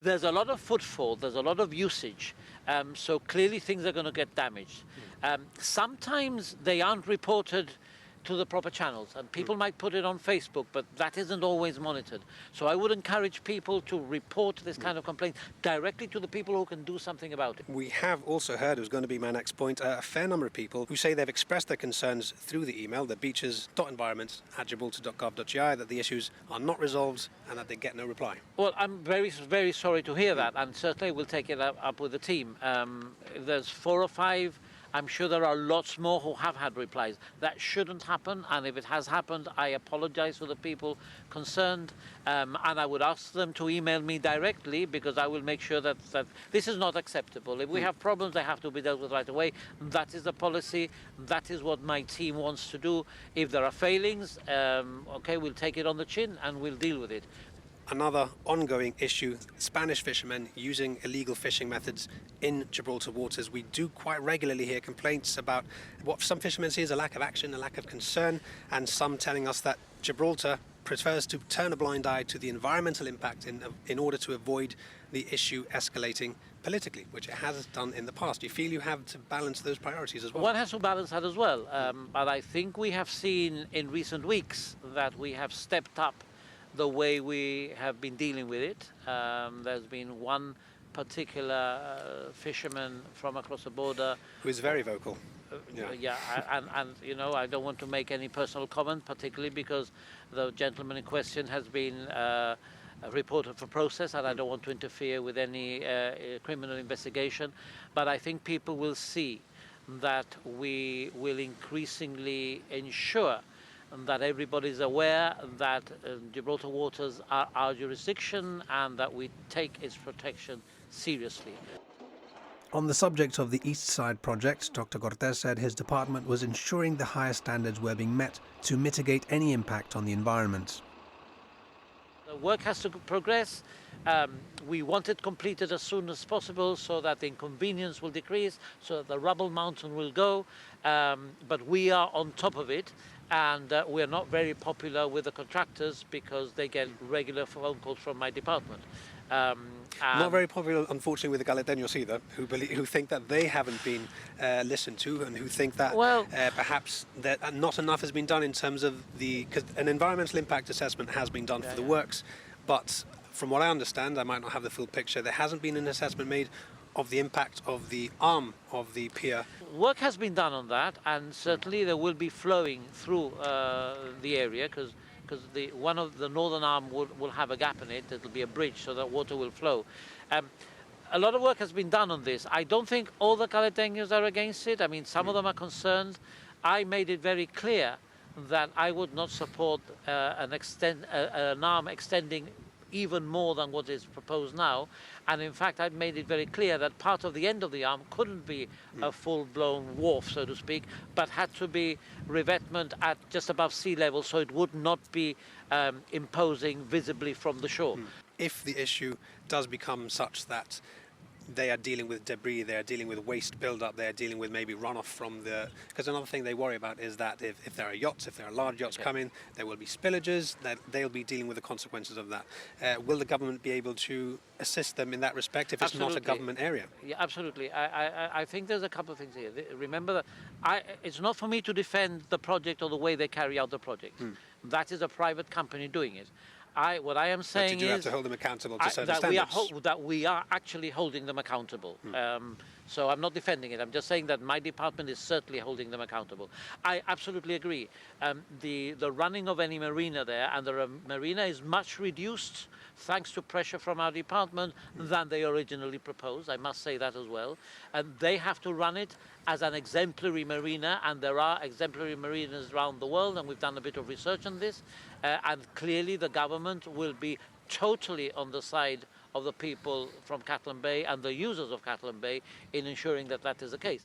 There's a lot of footfall, there's a lot of usage, so clearly things are going to get damaged. Sometimes they aren't reported to the proper channels, and people might put it on Facebook, but that isn't always monitored. So I would encourage people to report this kind of complaint directly to the people who can do something about it. We have also heard, it was going to be my next point, a fair number of people who say they've expressed their concerns through the email, the beaches.environment@gibraltar.gov.gi, that the issues are not resolved and that they get no reply. Well, I'm very, very sorry to hear that, and certainly we'll take it up with the team. If there's 4 or 5, I'm sure there are lots more who have had replies. That shouldn't happen, and if it has happened, I apologize to the people concerned, and I would ask them to email me directly, because I will make sure that this is not acceptable. If we have problems, they have to be dealt with right away. That is the policy. That is what my team wants to do. If there are failings, okay, we'll take it on the chin and we'll deal with it. Another ongoing issue, Spanish fishermen using illegal fishing methods in Gibraltar waters. We do quite regularly hear complaints about what some fishermen see as a lack of action, a lack of concern, and some telling us that Gibraltar prefers to turn a blind eye to the environmental impact in order to avoid the issue escalating politically, which it has done in the past. Do you feel you have to balance those priorities as well? One has to balance that as well, but I think we have seen in recent weeks that we have stepped up the way we have been dealing with it. There's been one particular fisherman from across the border who is very vocal. And you know, I don't want to make any personal comment, particularly because the gentleman in question has been reported for process, and I don't want to interfere with any criminal investigation. But I think people will see that we will increasingly ensure that everybody is aware that Gibraltar waters are our jurisdiction and that we take its protection seriously. On the subject of the Eastside project, Dr. Cortes said his department was ensuring the highest standards were being met to mitigate any impact on the environment. The work has to progress. We want it completed as soon as possible so that the inconvenience will decrease, so that the rubble mountain will go, but we are on top of it, and we're not very popular with the contractors because they get regular phone calls from my department. Not very popular, unfortunately, with the Caleteños either, who think that they haven't been listened to, and who think that perhaps that not enough has been done in terms of because an environmental impact assessment has been done for the works, but from what I understand, I might not have the full picture, there hasn't been an assessment made of the impact of the arm of the pier. Work has been done on that, and certainly there will be flowing through the area, because one of the northern arm will have a gap in it. It'll be a bridge so that water will flow. A lot of work has been done on this. I don't think all the Caleteños are against it. I mean, some of them are concerned. I made it very clear that I would not support an arm extending even more than what is proposed now, and in fact I've made it very clear that part of the end of the arm couldn't be a full-blown wharf, so to speak, but had to be revetment at just above sea level, so it would not be imposing visibly from the shore. If the issue does become such that they are dealing with debris, they are dealing with waste build-up, they are dealing with maybe runoff from the... Because another thing they worry about is that if there are yachts, if there are large yachts coming, there will be spillages, that they'll be dealing with the consequences of that. Will the government be able to assist them in that respect if it's not a government area? Yeah, absolutely. I think there's a couple of things here. Remember that it's not for me to defend the project or the way they carry out the project. That is a private company doing it. What I am saying is... you have to hold them accountable to certain standards. That we are actually holding them accountable. So I'm not defending it. I'm just saying that my department is certainly holding them accountable. I absolutely agree. The running of any marina there, and the marina is much reduced thanks to pressure from our department than they originally proposed. I must say that as well. And they have to run it as an exemplary marina, and there are exemplary marinas around the world, and we've done a bit of research on this, and clearly the government will be totally on the side of the people from Catalan Bay and the users of Catalan Bay in ensuring that that is the case.